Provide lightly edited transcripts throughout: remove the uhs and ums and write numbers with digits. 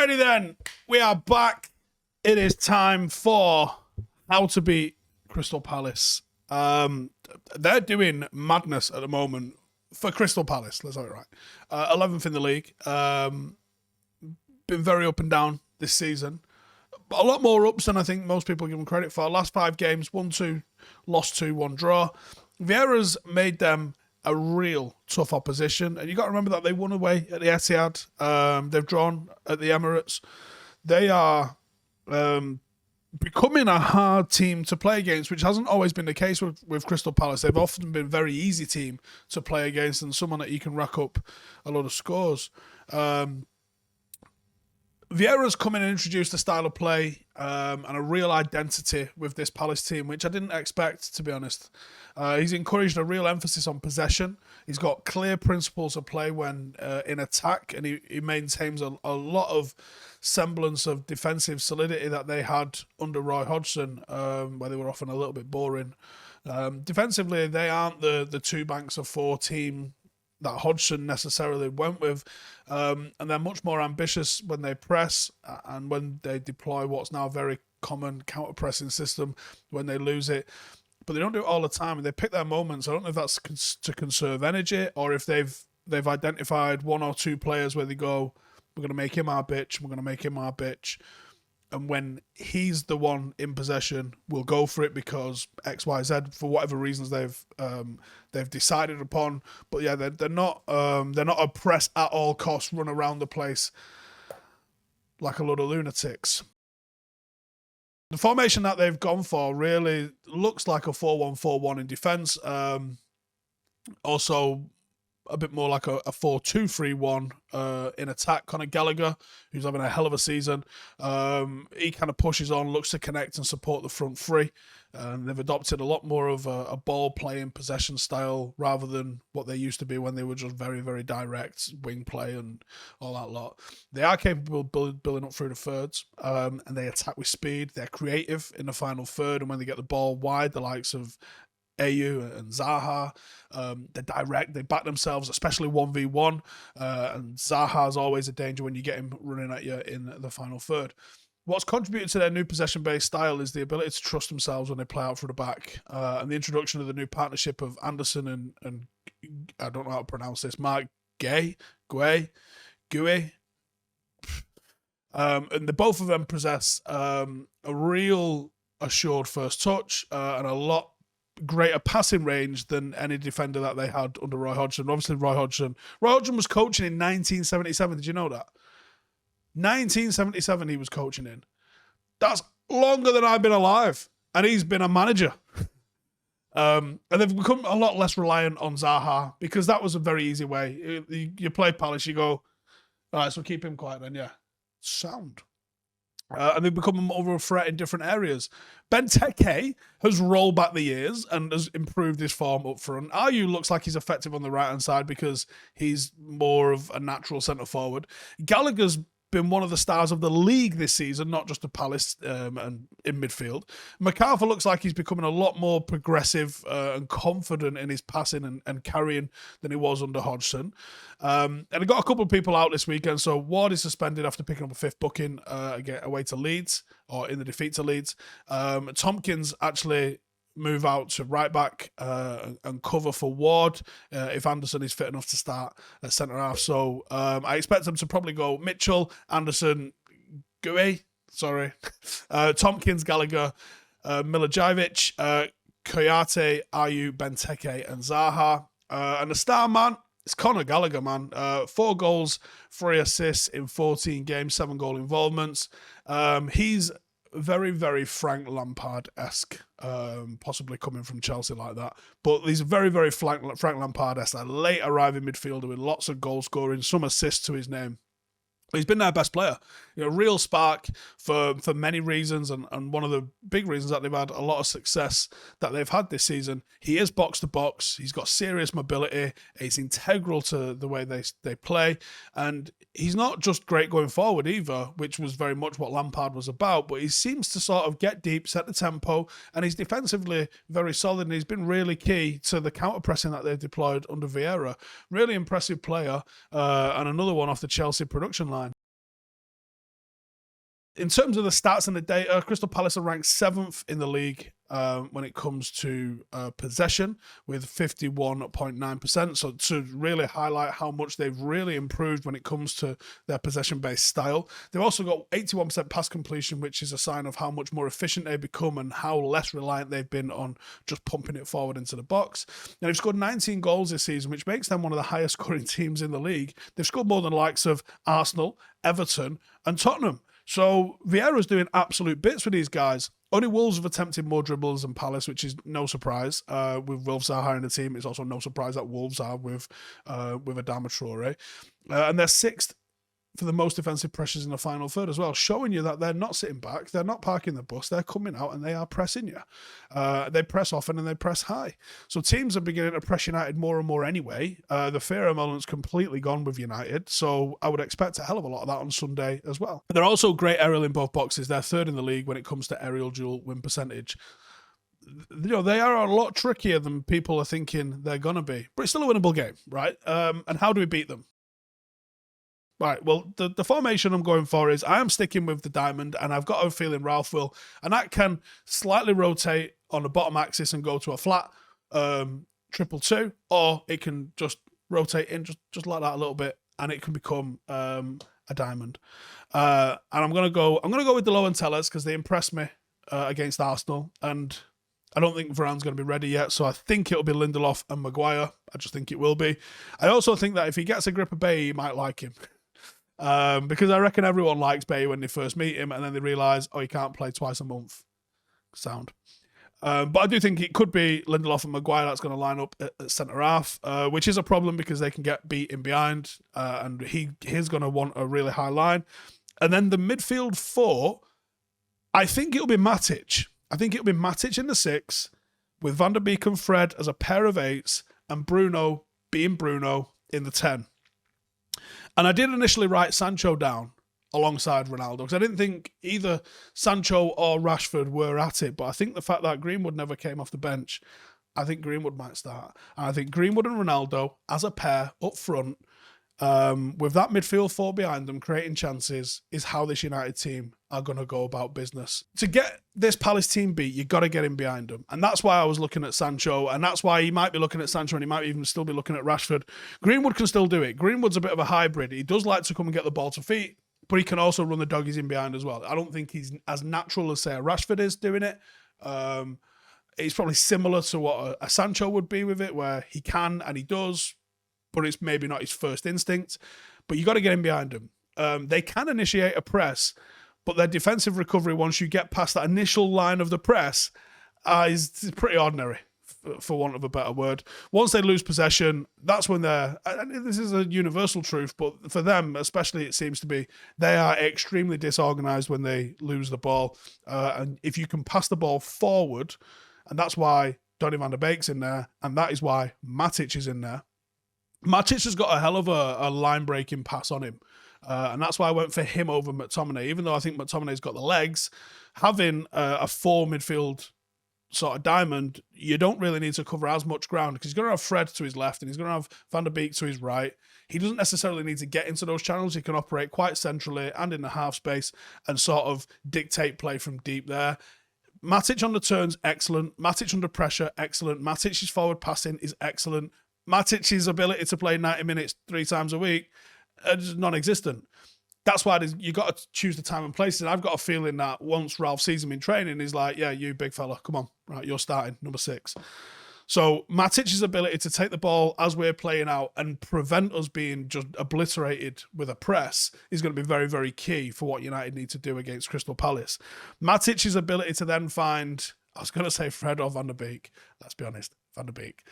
Alrighty then, we are back. It is time for how to beat Crystal Palace. They're doing madness at the moment for Crystal Palace. Let's have it right. 11th in the league. Been very up and down this season. A lot more ups than I think most people give them credit for. Last 5 games, 1-2, lost 2, 1 draw. Vieira's made them a real tough opposition, and you got to remember that they won away at the Etihad. They've drawn at the Emirates. They are becoming a hard team to play against, which hasn't always been the case with Crystal Palace. They've often been a very easy team to play against and someone that you can rack up a lot of scores. Vieira's come in and introduced a style of play and a real identity with this Palace team, which I didn't expect, to be honest. He's encouraged a real emphasis on possession. He's got clear principles of play when in attack, and he maintains a lot of semblance of defensive solidity that they had under Roy Hodgson, where they were often a little bit boring. Defensively, they aren't the 2 banks of 4 team that Hodgson necessarily went with, and they're much more ambitious when they press and when they deploy what's now a very common counter-pressing system when they lose it. But they don't do it all the time, and they pick their moments. I don't know if that's to conserve energy or if they've identified 1 or 2 players where they go, we're going to make him our bitch, we're going to make him our bitch. And when he's the one in possession, we'll go for it because X, Y, Z, for whatever reasons they've decided upon. But yeah, they're not a press at all costs, run around the place like a load of lunatics. The formation that they've gone for really looks like a 4-1-4-1 in defence. Also, a bit more like a 4-2-3-1 in attack. Conor Gallagher, who's having a hell of a season, he kind of pushes on, looks to connect and support the front three. They've adopted a lot more of a ball-playing possession style rather than what they used to be when they were just very, very direct wing play and all that lot. They are capable of building up through the thirds, and they attack with speed. They're creative in the final third, and when they get the ball wide, the likes of AU and Zaha, they're direct, they back themselves, especially 1v1, and Zaha's always a danger when you get him running at you in the final third. What's contributed to their new possession-based style is the ability to trust themselves when they play out through the back, and the introduction of the new partnership of Anderson and I don't know how to pronounce this, Mark Gué, and the both of them possess a real assured first touch and a lot greater passing range than any defender that they had under Roy Hodgson. Obviously, Roy Hodgson was coaching in 1977. Did you know that? 1977 he was coaching in. That's longer than I've been alive. And he's been a manager. And they've become a lot less reliant on Zaha because that was a very easy way. You play Palace, you go, all right, so keep him quiet then, yeah. Sound. And they've become more of a threat in different areas. Benteke has rolled back the years and has improved his form up front. Ayew looks like he's effective on the right-hand side because he's more of a natural centre-forward. Gallagher's been one of the stars of the league this season, not just the Palace and in midfield. MacArthur looks like he's becoming a lot more progressive and confident in his passing and carrying than he was under Hodgson. And I got a couple of people out this weekend. So Ward is suspended after picking up a 5th booking away to Leeds, or in the defeat to Leeds. Tompkins actually move out to right back and cover for Ward if Anderson is fit enough to start at centre half. So I expect them to probably go Mitchell, Anderson, Gué, Tompkins, Gallagher, Milivojevic, Kouyate, Ayew, Benteke, and Zaha. And the star man, it's Conor Gallagher, man. 4 goals, 3 assists in 14 games, 7 goal involvements. He's very, very Frank Lampard-esque, possibly coming from Chelsea like that. But he's very, very Frank Lampard-esque, a late arriving midfielder with lots of goal scoring, some assists to his name. He's been their best player. Real spark for many reasons, and one of the big reasons that they've had a lot of success that they've had this season. He is box to box. He's got serious mobility. He's integral to the way they play, and he's not just great going forward either, which was very much what Lampard was about. But he seems to sort of get deep, set the tempo, and he's defensively very solid. And he's been really key to the counter pressing that they've deployed under Vieira. Really impressive player, and another one off the Chelsea production line. In terms of the stats and the data, Crystal Palace are ranked 7th in the league when it comes to possession with 51.9%. So to really highlight how much they've really improved when it comes to their possession-based style. They've also got 81% pass completion, which is a sign of how much more efficient they've become and how less reliant they've been on just pumping it forward into the box. Now, they've scored 19 goals this season, which makes them one of the highest scoring teams in the league. They've scored more than the likes of Arsenal, Everton, and Tottenham. So Vieira's doing absolute bits for these guys. Only Wolves have attempted more dribbles than Palace, which is no surprise. With Wolves Zaha in the team, it's also no surprise that Wolves are with Adama Traore. And they're 6th for the most defensive pressures in the final third as well, showing you that they're not sitting back, they're not parking the bus, they're coming out and they are pressing you. They press often and they press high. So teams are beginning to press United more and more anyway. The fear element's completely gone with United, so I would expect a hell of a lot of that on Sunday as well. They're also great aerial in both boxes. They're 3rd in the league when it comes to aerial duel win percentage. You know, they are a lot trickier than people are thinking they're going to be, but it's still a winnable game, right? And how do we beat them? Right, well, the formation I'm going for is I am sticking with the diamond, and I've got a feeling Ralf will, and that can slightly rotate on the bottom axis and go to a flat 3-2, or it can just rotate in just like that a little bit, and it can become a diamond. And I'm gonna go with the low and tellers because they impressed me against Arsenal, and I don't think Varane's going to be ready yet, so I think it'll be Lindelof and Maguire. I just think it will be. I also think that if he gets a grip of Bailly, he might like him. Because I reckon everyone likes Bailly when they first meet him, and then they realise, oh, he can't play twice a month. Sound. But I do think it could be Lindelof and Maguire that's going to line up at centre-half, which is a problem because they can get beat in behind, and he's going to want a really high line. And then the midfield 4, I think it'll be Matic. I think it'll be Matic in the 6, with Van der Beek and Fred as a pair of 8s, and Bruno being Bruno in the 10. And I did initially write Sancho down alongside Ronaldo because I didn't think either Sancho or Rashford were at it. But I think the fact that Greenwood never came off the bench, I think Greenwood might start. And I think Greenwood and Ronaldo as a pair up front, with that midfield 4 behind them creating chances, is how this United team are going to go about business. To get this Palace team beat, you got to get him behind them. And that's why I was looking at Sancho, and that's why he might be looking at Sancho, and he might even still be looking at Rashford. Greenwood can still do it. Greenwood's a bit of a hybrid. He does like to come and get the ball to feet, but he can also run the doggies in behind as well. I don't think he's as natural as, say, a Rashford is doing it. It's probably similar to what a Sancho would be with it, where he can and he does, but it's maybe not his first instinct. But you got to get him behind him. They can initiate a press, but their defensive recovery, once you get past that initial line of the press, is pretty ordinary, for want of a better word. Once they lose possession, that's when they're, and this is a universal truth, but for them especially, it seems to be, they are extremely disorganized when they lose the ball. And if you can pass the ball forward, and that's why Donny van der Beek's in there, and that is why Matic is in there. Matic has got a hell of a line-breaking pass on him. And that's why I went for him over McTominay. Even though I think McTominay's got the legs, having a 4 midfield sort of diamond, you don't really need to cover as much ground because he's going to have Fred to his left and he's going to have Van der Beek to his right. He doesn't necessarily need to get into those channels. He can operate quite centrally and in the half space and sort of dictate play from deep there. Matic on the turns, excellent. Matic under pressure, excellent. Matic's forward passing is excellent. Matic's ability to play 90 minutes 3 times a week is non-existent. That's why you got to choose the time and place. And I've got a feeling that once Ralf sees him in training, he's like, yeah, you big fella, come on, right, you're starting, number 6. So Matic's ability to take the ball as we're playing out and prevent us being just obliterated with a press is going to be very, very key for what United need to do against Crystal Palace. Matic's ability to then find, I was going to say Fred or Van der Beek. Let's be honest, Van der Beek.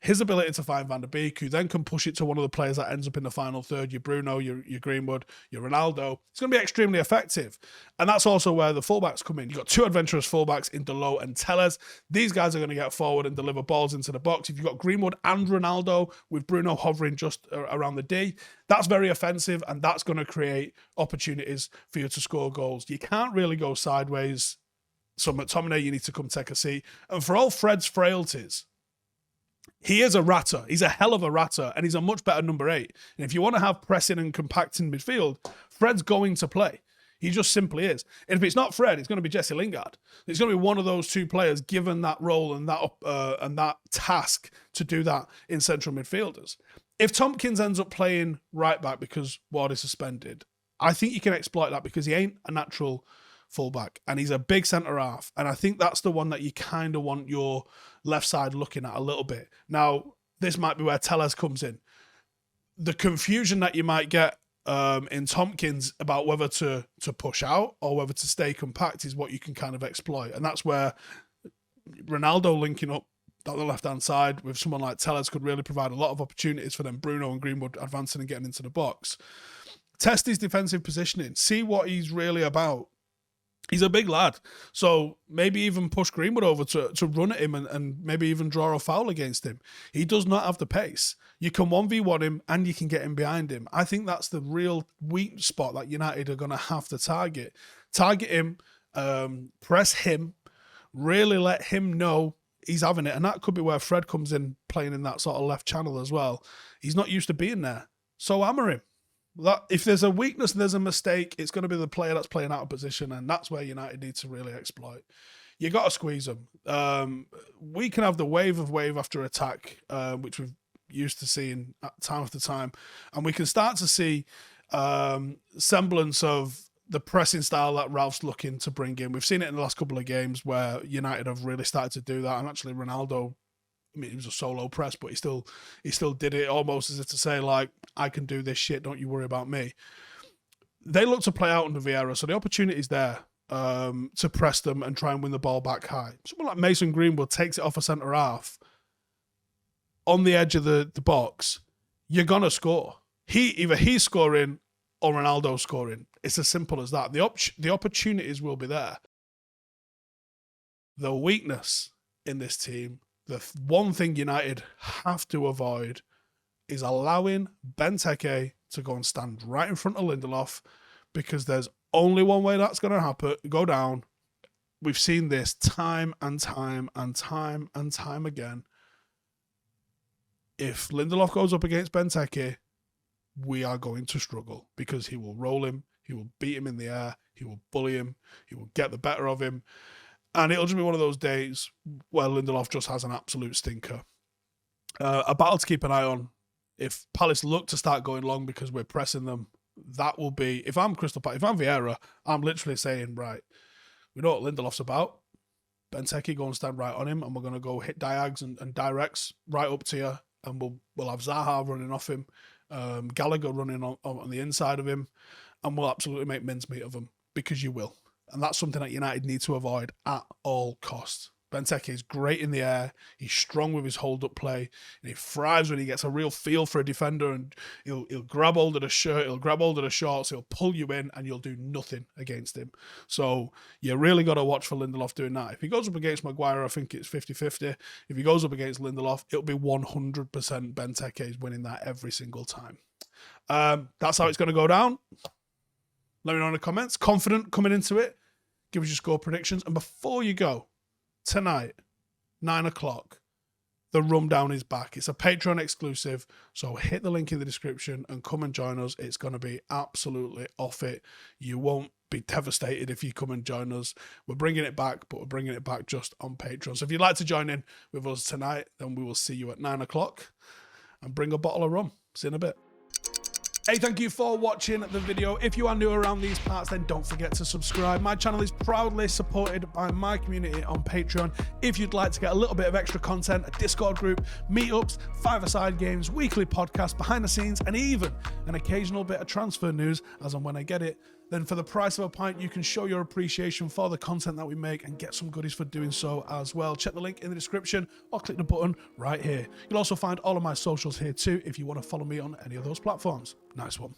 His ability to find Van der Beek, who then can push it to one of the players that ends up in the final third, your Bruno, your Greenwood, your Ronaldo, it's going to be extremely effective. And that's also where the fullbacks come in. You've got 2 adventurous fullbacks in Delo and Tellez. These guys are going to get forward and deliver balls into the box. If you've got Greenwood and Ronaldo with Bruno hovering just around the D, that's very offensive and that's going to create opportunities for you to score goals. You can't really go sideways. So McTominay, you need to come take a seat. And for all Fred's frailties, he is a ratter. He's a hell of a ratter, and he's a much better number 8. And if you want to have pressing and compacting midfield, Fred's going to play. He just simply is. And if it's not Fred, it's going to be Jesse Lingard. It's going to be one of those two players given that role and that task to do that in central midfielders. If Tompkins ends up playing right back because Ward is suspended, I think you can exploit that because he ain't a natural fullback and he's a big centre half. And I think that's the one that you kind of want your left side looking at a little bit. Now, this might be where Tellez comes in. The confusion that you might get in Tompkins about whether to push out or whether to stay compact is what you can kind of exploit. And that's where Ronaldo linking up down the left-hand side with someone like Tellez could really provide a lot of opportunities for them, Bruno and Greenwood advancing and getting into the box. Test his defensive positioning. See what he's really about. He's a big lad. So maybe even push Greenwood over to run at him and maybe even draw a foul against him. He does not have the pace. You can 1v1 him and you can get him behind him. I think that's the real weak spot that United are going to have to target. Target him, press him, really let him know he's having it. And that could be where Fred comes in playing in that sort of left channel as well. He's not used to being there. So hammer him. If there's a weakness and there's a mistake, it's going to be the player that's playing out of position, and that's where United need to really exploit. You got to squeeze them. We can have the wave after attack, which we've used to seeing time after time, and we can start to see semblance of the pressing style that Ralph's looking to bring in. We've seen it in the last couple of games where United have really started to do that, and actually Ronaldo, I mean, it was a solo press, but he still did it almost as if to say, like, I can do this shit, don't you worry about me. They look to play out under Vieira, so the opportunity's there to press them and try and win the ball back high. Someone like Mason Greenwood takes it off a centre-half on the edge of the box, you're going to score. Either he's scoring or Ronaldo's scoring. It's as simple as that. The opportunities will be there. The weakness in this team, the one thing United have to avoid is allowing Benteke to go and stand right in front of Lindelof, because there's only one way that's going to happen, go down. We've seen this time and time and time and time again. If Lindelof goes up against Benteke, we are going to struggle because he will roll him, he will beat him in the air, he will bully him, he will get the better of him. And it'll just be one of those days where Lindelof just has an absolute stinker. A battle to keep an eye on. If Palace look to start going long because we're pressing them, that will be... If I'm Crystal Palace, if I'm Vieira, I'm literally saying, right, we know what Lindelof's about. Benteke, go and stand right on him, and we're going to go hit diags and directs right up to you, and we'll have Zaha running off him, Gallagher running on the inside of him, and we'll absolutely make mincemeat of him, because you will. And that's something that United need to avoid at all costs. Benteke is great in the air. He's strong with his hold-up play. And he thrives when he gets a real feel for a defender, and he'll grab hold of the shirt, he'll grab hold of the shorts, he'll pull you in, and you'll do nothing against him. So you really got to watch for Lindelof doing that. If he goes up against Maguire, I think it's 50-50. If he goes up against Lindelof, it'll be 100% Benteke is winning that every single time. That's how it's going to go down. Let me know in the comments. Confident coming into it. Give us your score predictions. And before you go, tonight, 9 o'clock, the rundown is back. It's a Patreon exclusive. So hit the link in the description and come and join us. It's going to be absolutely off it. You won't be devastated if you come and join us. We're bringing it back, but we're bringing it back just on Patreon. So if you'd like to join in with us tonight, then we will see you at 9 o'clock and bring a bottle of rum. See you in a bit. Hey, thank you for watching the video. If you are new around these parts, then don't forget to subscribe. My channel is proudly supported by my community on Patreon. If you'd like to get a little bit of extra content, a Discord group, meetups, five-a-side games, weekly podcasts, behind the scenes, and even an occasional bit of transfer news as and when I get it, then for the price of a pint, you can show your appreciation for the content that we make and get some goodies for doing so as well. Check the link in the description or click the button right here. You'll also find all of my socials here too if you want to follow me on any of those platforms. Nice one.